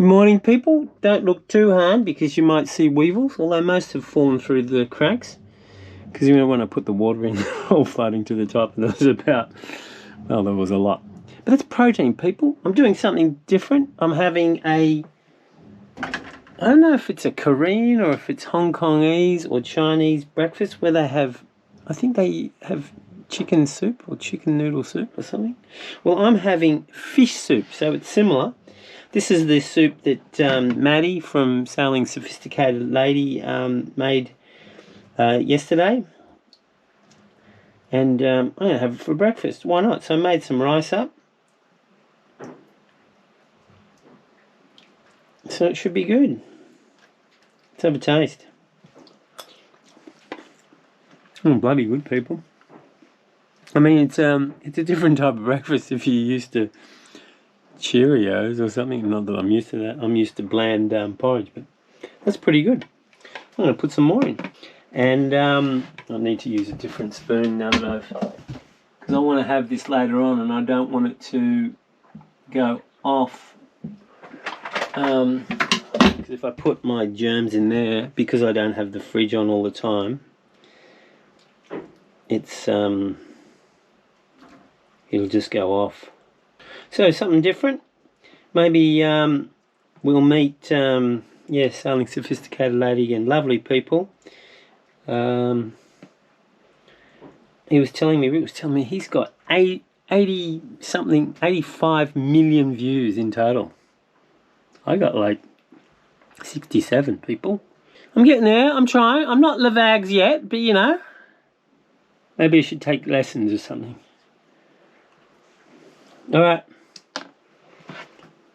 Good morning, people. Don't look too hard because you might see weevils, although most have fallen through the cracks. Because you know, when I put the water in, they're all floating to the top, and there was about, well, there was a lot. But it's protein, people. I'm doing something different. I'm having I don't know if it's a Korean or if it's Hong Kongese or Chinese breakfast where they have, I think they have chicken soup or chicken noodle soup or something. Well, I'm having fish soup, so it's similar. This is the soup that Maddie from Sailing Sophisticated Lady made yesterday. And I'm going to have it for breakfast. Why not? So I made some rice up. So it should be good. Let's have a taste. Bloody good, people. I mean, it's a different type of breakfast if you're used to Cheerios or something. Not that I'm used to that. I'm used to bland porridge, but that's pretty good. I'm going to put some more in. And I need to use a different spoon now that I've... Because I want to have this later on and I don't want it to go off. Because if I put my germs in there, because I don't have the fridge on all the time, it's it'll just go off. So something different. Maybe we'll meet Sailing Sophisticated Lady again. Lovely people. Rick was telling me he's got 85 million views in total. I got like 67 people. I'm getting there. I'm trying. I'm not Levags yet, but you know, maybe I should take lessons or something. All right.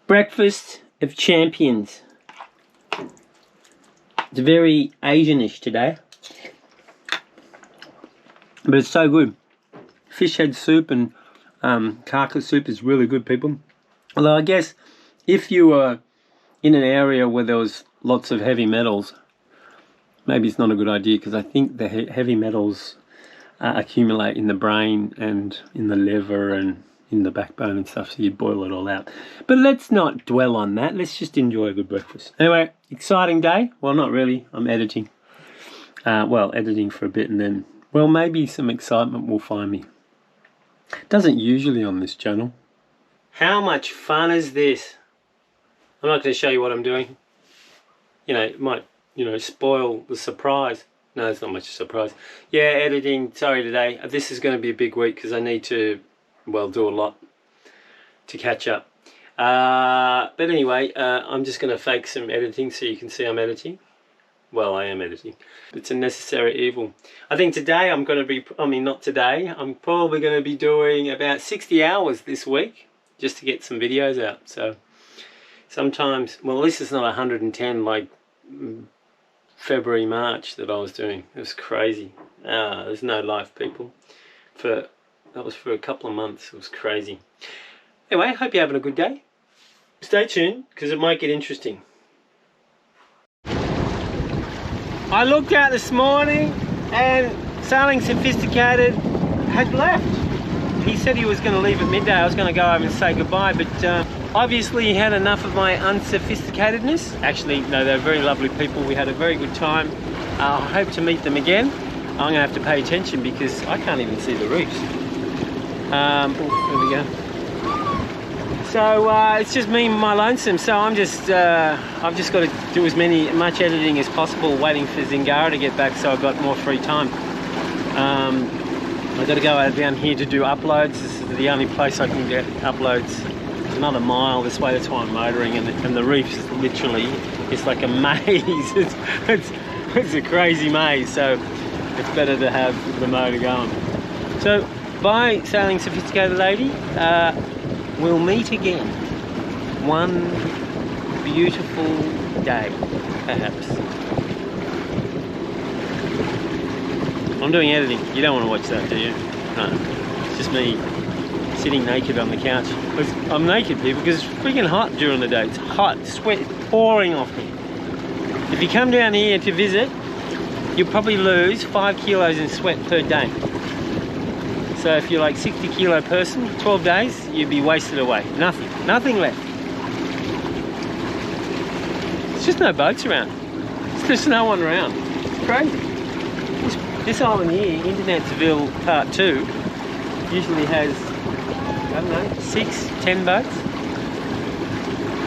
Breakfast of champions. It's very Asianish today, but it's so good. Fish head soup and carcass soup is really good, people. Although I guess if you were in an area where there was lots of heavy metals, maybe it's not a good idea, because I think the heavy metals accumulate in the brain and in the liver and in the backbone and stuff, so you boil it all out. But let's not dwell on that. Let's just enjoy a good breakfast. Anyway, exciting day. Well, not really. I'm editing. Editing for a bit, and then, well, maybe some excitement will find me. Doesn't usually on this channel. How much fun is this? I'm not going to show you what I'm doing. You know, it might, spoil the surprise. No, it's not much of a surprise. Yeah, editing. Sorry today. This is going to be a big week because I need to, do a lot to catch up. But anyway, I'm just going to fake some editing so you can see I'm editing. Well, I am editing. It's a necessary evil. I think today I'm going to be, not today, I'm probably going to be doing about 60 hours this week just to get some videos out. So sometimes, well, this is not 110 like February, March that I was doing. It was crazy. There's no life, people. That was for a couple of months. It was crazy. Anyway, hope you're having a good day. Stay tuned, because it might get interesting. I looked out this morning and Sailing Sophisticated had left. He said he was going to leave at midday. I was going to go over and say goodbye, but obviously he had enough of my unsophisticatedness. Actually, no, they're very lovely people. We had a very good time. I hope to meet them again. I'm going to have to pay attention because I can't even see the roofs. There we go. So it's just me and my lonesome. So I'm just, I've just got to do much editing as possible, waiting for Zingara to get back so I've got more free time. I've got to go down here to do uploads. This is the only place I can get uploads. It's another mile this way. That's why I'm motoring, and the reef's literally, it's like a maze. It's a crazy maze. So it's better to have the motor going. So bye, Sailing Sophisticated Lady. We'll meet again one beautiful day, perhaps. I'm doing editing. You don't want to watch that, do you? No. It's just me sitting naked on the couch. I'm naked, people, because it's freaking hot during the day. It's hot, sweat pouring off me. If you come down here to visit, you'll probably lose 5 kilos in sweat per day. So if you're like 60 kilo person, 12 days, you'd be wasted away. Nothing left. just no boats around. There's just no one around. It's crazy. This island here, Internetsville Part 2, usually has, I don't know, 6, 10 boats.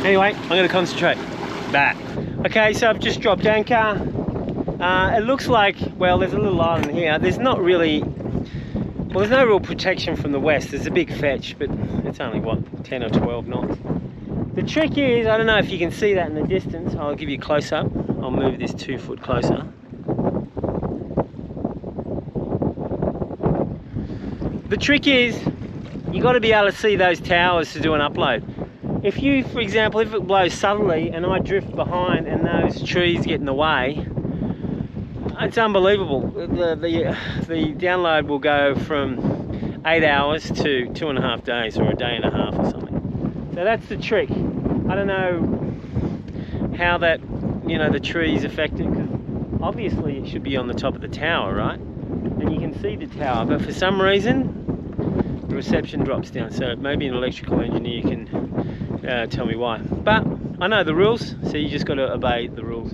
Anyway, I'm going to concentrate. Back. Okay, so I've just dropped anchor. It looks like, well, there's a little island here. There's not really, well, there's no real protection from the west. There's a big fetch, but it's only, what, 10 or 12 knots. The trick is, I don't know if you can see that in the distance. I'll give you a close-up. I'll move this 2 foot closer. The trick is, you got to be able to see those towers to do an upload. If you, for example, if it blows southerly and I drift behind and those trees get in the way, it's unbelievable. The download will go from 8 hours to 2.5 days or a day and a half or something. So that's the trick. I don't know how that, you know, the trees affect it, because obviously it should be on the top of the tower, right? And you can see the tower, but for some reason the reception drops down. So maybe an electrical engineer can tell me why. But I know the rules, so you just got to obey the rules.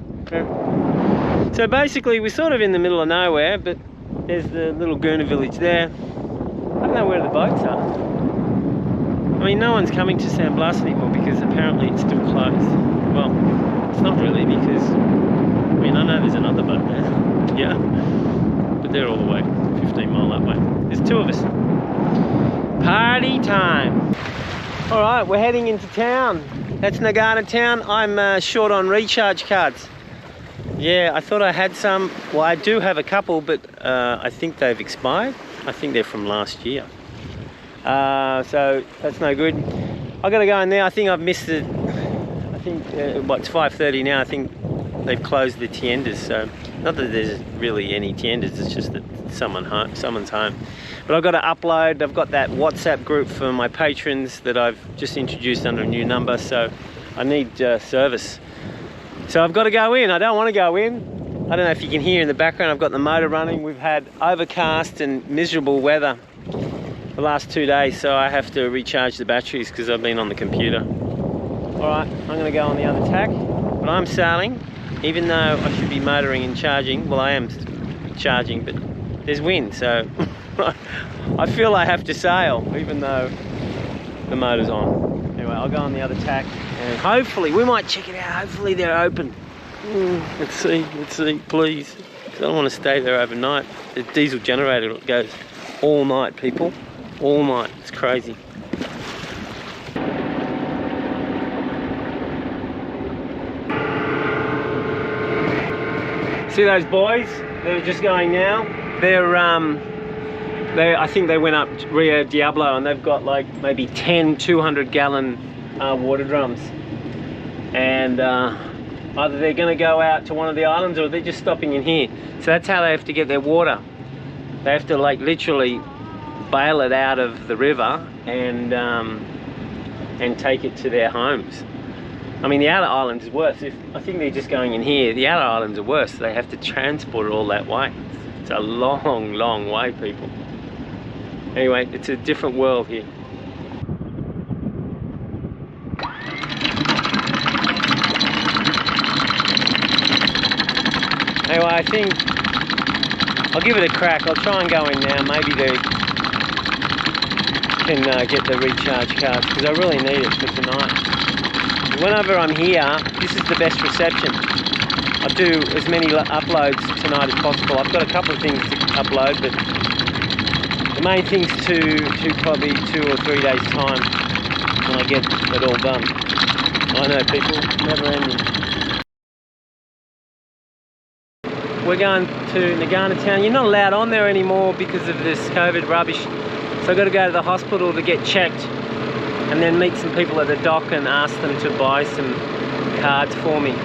So basically we're sort of in the middle of nowhere, but there's the little Gurner village there. I don't know where the boats are. I mean, no one's coming to San Blas anymore because apparently it's still closed. Well, it's not really, because I mean, I know there's another boat there. Yeah, but they're all the way 15 mile that way. There's 2 of us. Party time. All right, we're heading into town. That's Nagana town. I'm short on recharge cards. Yeah, I thought I had some. Well, I do have a couple, but I think they've expired. I think they're from last year. So that's no good. I got to go in there. I think I've missed it. I think, what, it's 5:30 now. I think they've closed the tiendas. So not that there's really any tiendas, it's just that someone's home. But I've got to upload. I've got that WhatsApp group for my patrons that I've just introduced under a new number. So I need service. So I've got to go in. I don't want to go in. I don't know if you can hear in the background, I've got the motor running. We've had overcast and miserable weather the last 2 days, so I have to recharge the batteries because I've been on the computer. All right, I'm going to go on the other tack, but I'm sailing, even though I should be motoring and charging. Well, I am charging, but there's wind, so I feel I have to sail, even though the motor's on. Anyway, I'll go on the other tack, and hopefully, we might check it out. Hopefully they're open. Let's see, please. I don't want to stay there overnight. The diesel generator goes all night, people. All night. It's crazy. See those boys? They're just going now. I think they went up Rio Diablo, and they've got like maybe 10 200-gallon water drums. And either they're going to go out to one of the islands or they're just stopping in here. So that's how they have to get their water. They have to like literally bail it out of the river and take it to their homes. I mean, the outer island is worse. I think they're just going in here. The outer islands are worse. They have to transport it all that way. It's a long, long way, people. Anyway, it's a different world here. Anyway, I think I'll give it a crack. I'll try and go in now. Maybe they can get the recharge cards, because I really need it for tonight. Whenever I'm here, this is the best reception. I'll do as many uploads tonight as possible. I've got a couple of things to upload, but the main thing's to probably 2 or 3 days time when I get it all done. I know, people, never ending. We're going to Nagana town. You're not allowed on there anymore because of this COVID rubbish. So I've got to go to the hospital to get checked and then meet some people at the dock and ask them to buy some cards for me.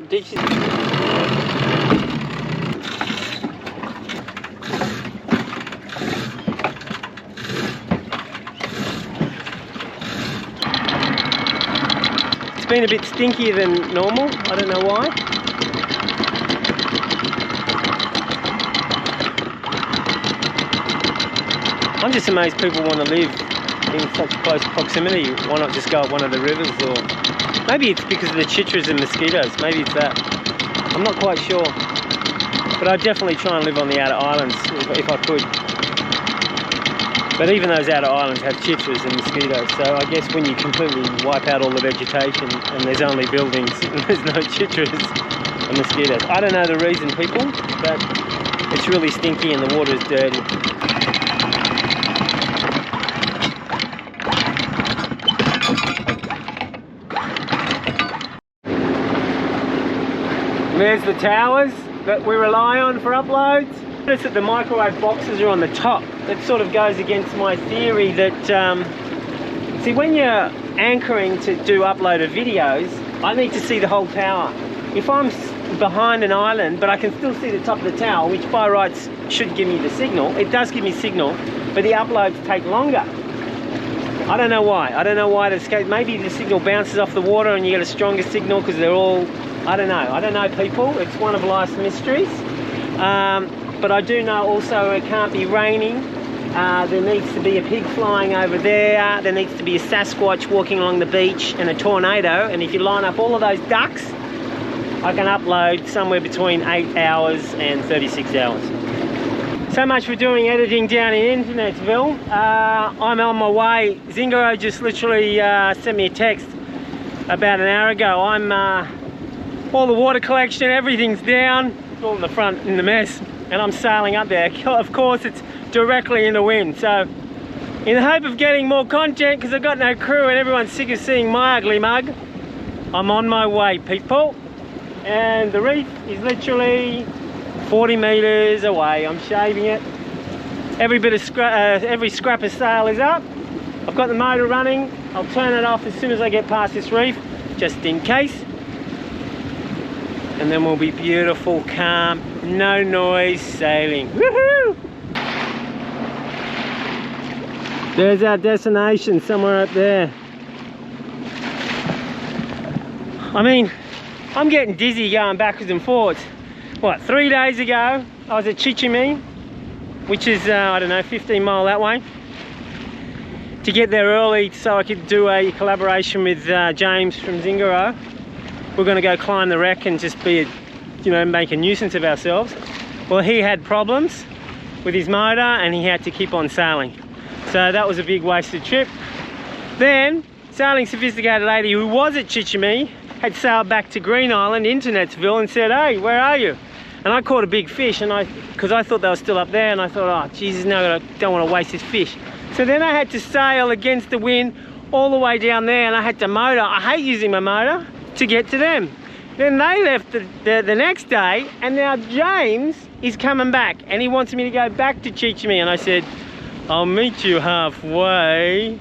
Did you... It's been a bit stinkier than normal. I don't know why. I'm just amazed people want to live in such close proximity. Why not just go up one of the rivers? Or maybe it's because of the chitras and mosquitoes. Maybe it's that. I'm not quite sure. But I'd definitely try and live on the outer islands if I could. But even those outer islands have chitras and mosquitoes. So I guess when you completely wipe out all the vegetation and there's only buildings and there's no chitras and mosquitoes. I don't know the reason, people, but it's really stinky and the water is dirty. There's the towers that we rely on for uploads. Notice that the microwave boxes are on the top. That sort of goes against my theory that, see, when you're anchoring to do uploaded videos, I need to see the whole tower. If I'm behind an island, but I can still see the top of the tower, which by rights should give me the signal, it does give me signal, but the uploads take longer. I don't know why. I don't know why maybe the signal bounces off the water and you get a stronger signal because they're all, I don't know people. It's one of life's mysteries. But I do know also it can't be raining. There needs to be a pig flying over there. There needs to be a Sasquatch walking along the beach and a tornado. And if you line up all of those ducks, I can upload somewhere between 8 hours and 36 hours. So much for doing editing down in Internetsville. I'm on my way. Zingaro just literally sent me a text about an hour ago. All the water collection, everything's down. It's all in the front in the mess. And I'm sailing up there. Of course, it's directly in the wind. So, in the hope of getting more content, because I've got no crew and everyone's sick of seeing my ugly mug, I'm on my way, people. And the reef is literally 40 meters away. I'm shaving it. Every scrap of sail is up. I've got the motor running. I'll turn it off as soon as I get past this reef, just in case. And then we'll be beautiful, calm, no noise sailing. Woohoo! There's our destination, somewhere up there. I mean, I'm getting dizzy going backwards and forwards. What, 3 days ago, I was at Chichime, which is, I don't know, 15 miles that way. To get there early so I could do a collaboration with James from Zingaro. We're going to go climb the wreck and just be, make a nuisance of ourselves. Well, he had problems with his motor and he had to keep on sailing. So that was a big wasted trip. Then, sailing sophisticated lady who was at Chichime had sailed back to Green Island, Internetsville, and said, hey, where are you? And I caught a big fish, and because I thought they were still up there, and I thought, oh, Jesus, no, I don't want to waste this fish. So then I had to sail against the wind all the way down there, and I had to motor. I hate using my motor to get to them. Then they left the next day, and now James is coming back, and he wants me to go back to Chichime, and I said, I'll meet you halfway.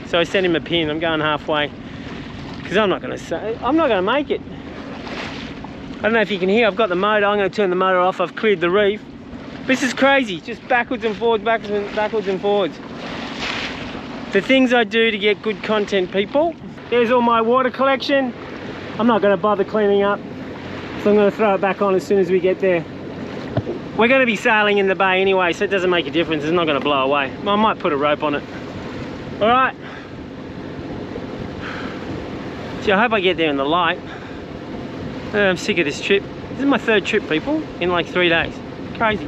So I sent him a pin. I'm going halfway because I'm not going to make it. I don't know if you can hear. I've got the motor. I'm going to turn the motor off. I've cleared the reef. This is crazy. Just backwards and forwards, backwards and forwards. The things I do to get good content, people. There's all my water collection. I'm not going to bother cleaning up, so I'm going to throw it back on as soon as we get there. We're going to be sailing in the bay anyway, so it doesn't make a difference. It's not going to blow away. I might put a rope on it. All right. Gee, I hope I get there in the light. I'm sick of this trip. This is my 3rd trip, people, in like 3 days. Crazy.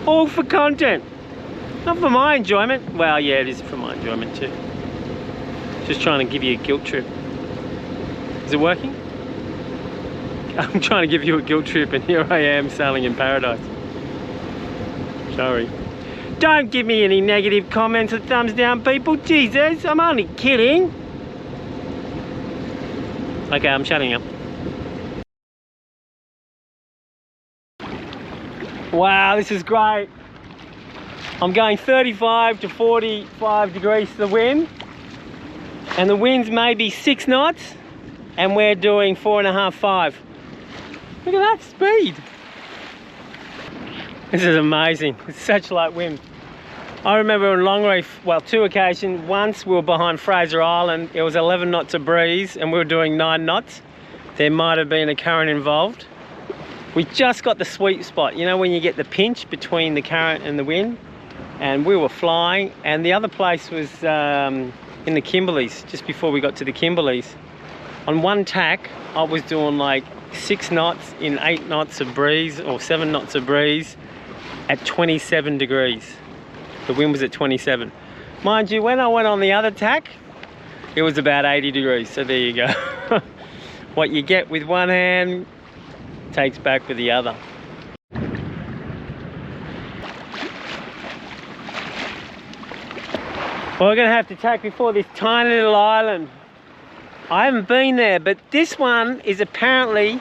All for content. Not for my enjoyment. Well, yeah, it is for my enjoyment too. Just trying to give you a guilt trip. Is it working? I'm trying to give you a guilt trip and here I am sailing in paradise. Sorry. Don't give me any negative comments or thumbs down, people. Jesus, I'm only kidding. Okay, I'm shutting up. Wow, this is great. I'm going 35 to 45 degrees to the wind. And the wind's maybe 6 knots. And we're doing 4.5, 5. Look at that speed. This is amazing. It's such light wind. I remember on long reef, well, 2 occasions. Once we were behind Fraser Island, it was 11 knots of breeze and we were doing 9 knots. There might have been a current involved. We just got the sweet spot, you know, when you get the pinch between the current and the wind, and we were flying. And the other place was in the Kimberleys, just before we got to the Kimberleys. On one tack, I was doing like 6 knots in 8 knots of breeze, or 7 knots of breeze at 27 degrees. The wind was at 27. Mind you, when I went on the other tack, it was about 80 degrees, so there you go. What you get with one hand takes back with the other. Well, we're gonna have to tack before this tiny little island. I haven't been there, but this one is apparently,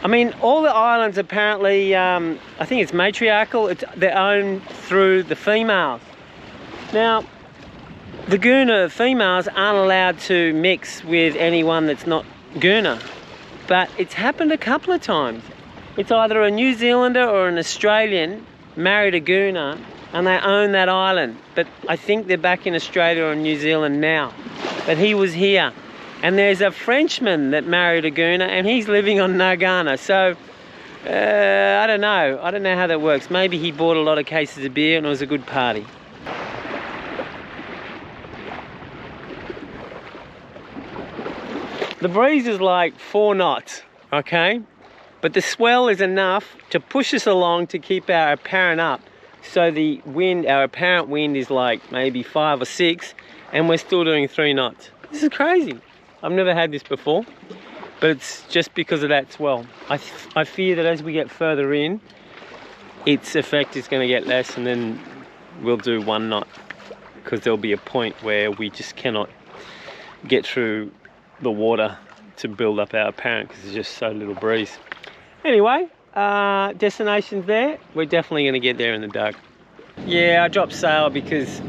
I mean, all the islands apparently, I think it's matriarchal, they're owned through the females. Now, the Guna females aren't allowed to mix with anyone that's not Guna, but it's happened a couple of times. It's either a New Zealander or an Australian married a Guna and they own that island, but I think they're back in Australia or New Zealand now, but he was here. And there's a Frenchman that married a Guna and he's living on Nagana. So, I don't know. I don't know how that works. Maybe he bought a lot of cases of beer and it was a good party. The breeze is like 4 knots, okay? But the swell is enough to push us along to keep our apparent up. So the wind, our apparent wind is like maybe 5 or 6 and we're still doing 3 knots. This is crazy. I've never had this before, but it's just because of that swell. I fear that as we get further in, its effect is going to get less and then we'll do 1 knot because there'll be a point where we just cannot get through the water to build up our apparent because there's just so little breeze. Anyway, destination's there. We're definitely going to get there in the dark. Yeah, I dropped sail because,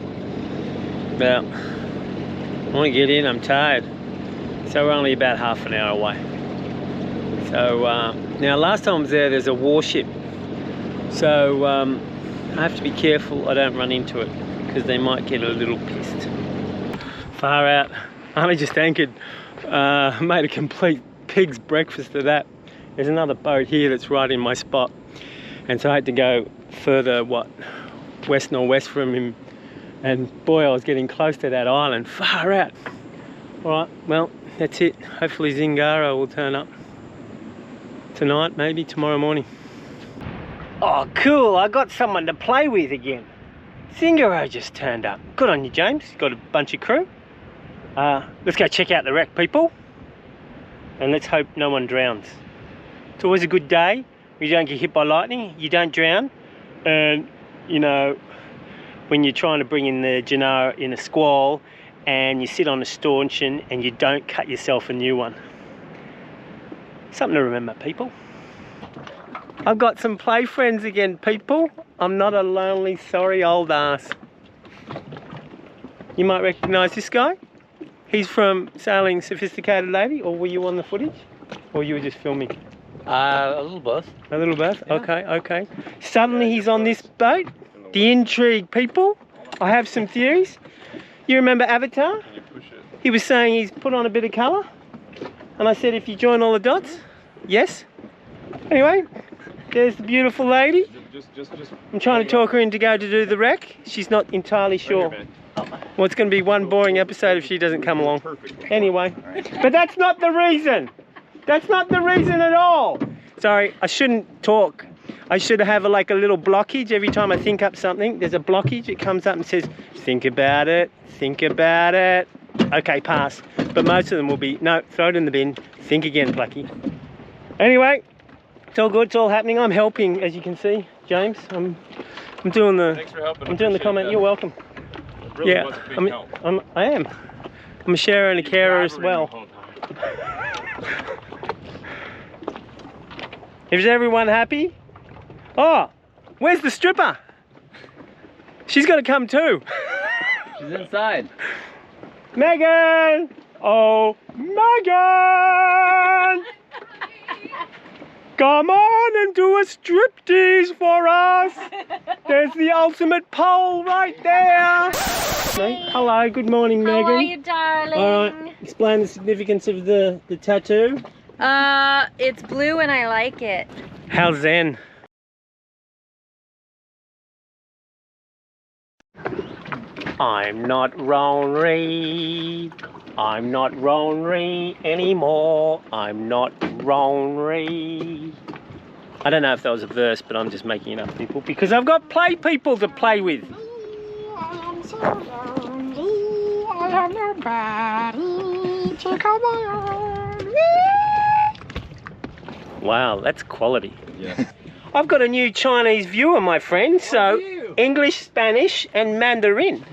well, I want to get in, I'm tired. So we're only about half an hour away. So now last time I was there's a warship. So I have to be careful I don't run into it because they might get a little pissed. Far out. I only just anchored. Made a complete pig's breakfast of that. There's another boat here that's right in my spot. And so I had to go further, west-northwest from him. And boy, I was getting close to that island. Far out. Alright, well, that's it. Hopefully Zingaro will turn up tonight, maybe tomorrow morning. Oh, cool. I got someone to play with again. Zingaro just turned up. Good on you, James. Got a bunch of crew. Let's go check out the wreck, people. And let's hope no one drowns. It's always a good day. You don't get hit by lightning. You don't drown. And, you know, when you're trying to bring in the Gennaro in a squall and you sit on a stanchion and you don't cut yourself a new one. Something to remember, people. I've got some play friends again, people. I'm not a lonely, sorry old ass. You might recognise this guy. He's from Sailing Sophisticated Lady, or were you on the footage? Or you were just filming? A little both. A little both? Yeah. Okay, okay. Suddenly he's on this boat. The intrigue, people. I have some theories. You remember Avatar? Can you push it? He was saying he's put on a bit of colour. And I said, if you join all the dots, yes. Anyway, there's the beautiful lady. Just I'm trying to talk her in to go to do the wreck. She's not entirely sure. Well, it's going to be one boring episode if she doesn't come along. Anyway, but that's not the reason. That's not the reason at all. Sorry, I shouldn't talk. I should have like a little blockage every time I think up something. There's a blockage. It comes up and says, think about it, think about it. Okay, pass. But most of them will be, no, throw it in the bin. Think again, Plucky. Anyway, it's all good. It's all happening. I'm helping, as you can see, James. I'm doing the. Thanks for helping. I'm doing the comment. That. You're welcome. Really Yeah, was a big help. I am. I'm a sharer and a carer as well. Is everyone happy? Oh, where's the stripper? She's got to come too. She's inside. Megan! Oh, Megan! Come on and do a striptease for us. There's the ultimate pole right there. Hello, good morning, Megan. How are you, darling? All right, explain the significance of the tattoo. It's blue and I like it. How's Zen? I'm not Ronry. I'm not Ronry anymore. I'm not Ronry. I don't know if that was a verse, but I'm just making it up, people, because I've got play people to play with. I'm so lonely, I have nobody to come on. Wow, that's quality. Yeah. I've got a new Chinese viewer, my friend, so English, Spanish and Mandarin.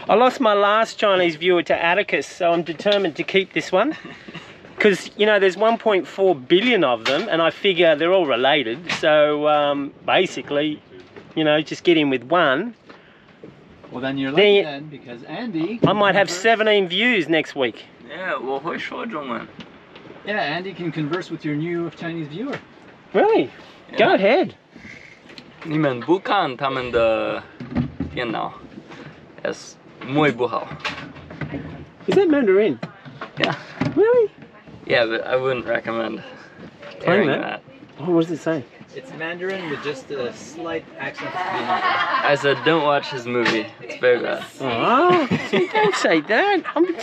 I lost my last Chinese viewer to Atticus, so I'm determined to keep this one. Because, you know, there's 1.4 billion of them, and I figure they're all related. So, basically, you know, just get in with one. Well, then you're lucky then, because Andy... I might have 17 views next week. Yeah, 我会说中文. Yeah, Andy can converse with your new Chinese viewer. Really? Yeah. Go ahead. 你们不看他们的电脑 es muy 不好. Is that Mandarin? Yeah. Really? Yeah, but I wouldn't recommend Playing hearing that? that. Oh, what does it say? It's Mandarin with just a slight accent. I said don't watch his movie. It's very bad. Oh, don't say that. I'm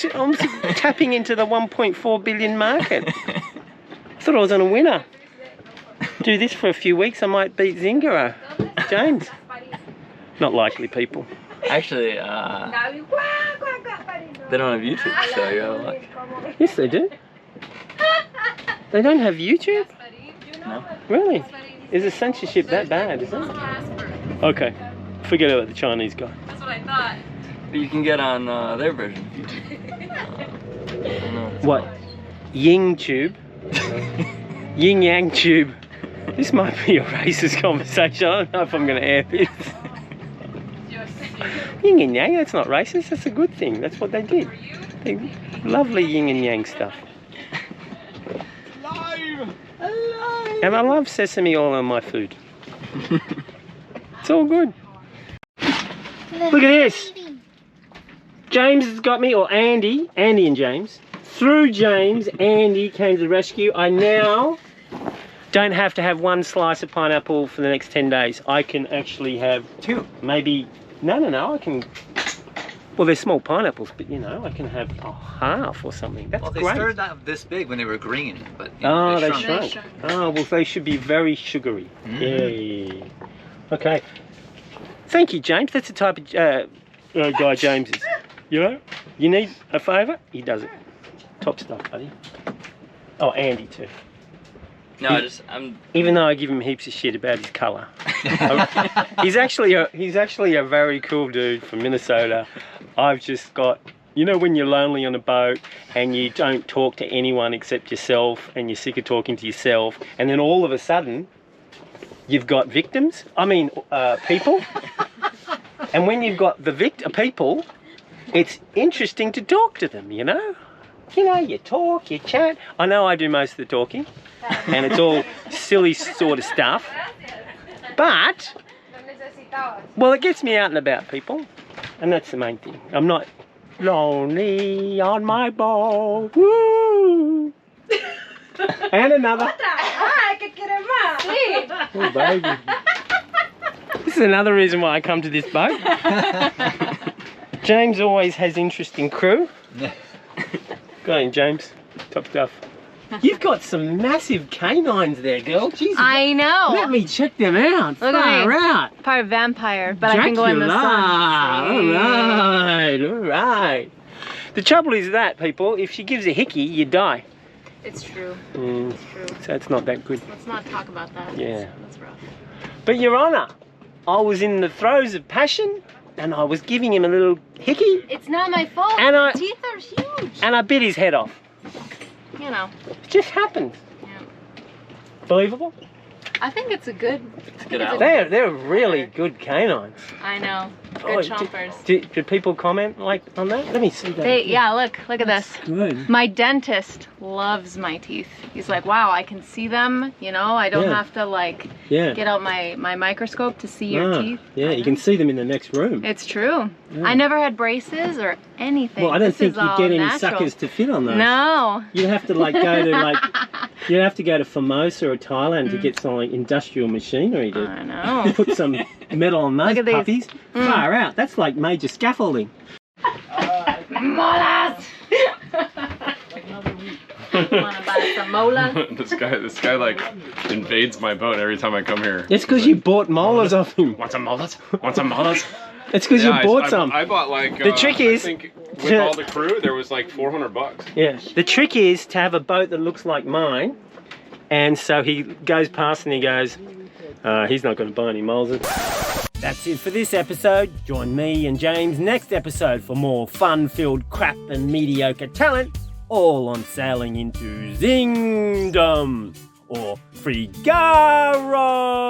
tapping into the 1.4 billion market. I thought I was on a winner. Do this for a few weeks, I might beat Zingaro. James. Not likely, people. Actually, they don't have YouTube, so you're out of luck. Yes, they do. They don't have YouTube? No. Really? Is the censorship that bad, is it? Okay, forget about the Chinese guy. That's what I thought. But you can get on their version. What? Ying Tube? Yin Yang Tube. This might be a racist conversation. I don't know if I'm going to air this. Yin and Yang, that's not racist, that's a good thing. That's what they did. They, lovely yin and yang stuff. And I love sesame oil on my food. It's all good. Look at this. James has got me, or Andy and James. Through James, Andy came to the rescue. I now don't have to have one slice of pineapple for the next 10 days. I can actually have two, maybe, no, I can, well, they're small pineapples, but you know, I can have a half or something. That's Well, they great. started out this big when they were green, but you know, Oh, they shrunk. shrunk. Oh, well, they should be very sugary. Yeah. Okay. Thank you, James. That's the type of guy James is. You know, you need a favour, he does it. Top stuff, buddy. Oh, Andy too. No, Even though I give him heaps of shit about his colour. he's actually a very cool dude from Minnesota. I've just got, you know, when you're lonely on a boat and you don't talk to anyone except yourself and you're sick of talking to yourself, and then all of a sudden you've got victims, people. And when you've got the people, it's interesting to talk to them, you know? You know, you talk, you chat. I know I do most of the talking, and it's all silly sort of stuff. But, well, it gets me out and about, people, and that's the main thing. I'm not lonely on my boat. Woo! And another. Oh, baby. This is another reason why I come to this boat. James always has interesting crew. Go on, James. Top stuff. You've got some massive canines there, girl. Jesus. I know. Let me check them out. Look at Far me. out. Part vampire, but I can go in the sun. All right. The trouble is that, people, if she gives a hickey, you die. It's true. Mm, It's true. so it's not that good. Let's not talk about that. Yeah. That's rough. But Your Honour, I was in the throes of passion and I was giving him a little hickey It's not my fault. And The I- teeth are huge. and I bit his head off. You know. It just happened. Yeah. Believable? I think it's a good. Get out. They're really good canines. I know. Good Oh, chompers. do people comment like on that? Let me see that. Yeah, look at this. Good. My dentist loves my teeth. He's like, wow, I can see them, you know, I don't Yeah. have to like Yeah. get out my microscope to see your teeth. Yeah, you can see them in the next room. It's true. Yeah. I never had braces or anything. Well, I don't This think is you'd all get any natural. suckers to fit on those. No. You'd have to like go to like, you'd have to go to Formosa or Thailand to get some like industrial machinery to I know. put some metal on those Look at these. puppies. Far out. That's like major scaffolding. Molas! Wanna buy some molas? This guy like invades my boat every time I come here. It's because you bought molars off him. Want some molas? Want some molas? It's because you bought some. I bought like. The trick is- I think with all the crew, there was like $400. Yeah. The trick is to have a boat that looks like mine, and so he goes past and he goes, he's not going to buy any molars. That's it for this episode. Join me and James next episode for more fun-filled crap and mediocre talent, all on sailing into Zingdom or Frigaro.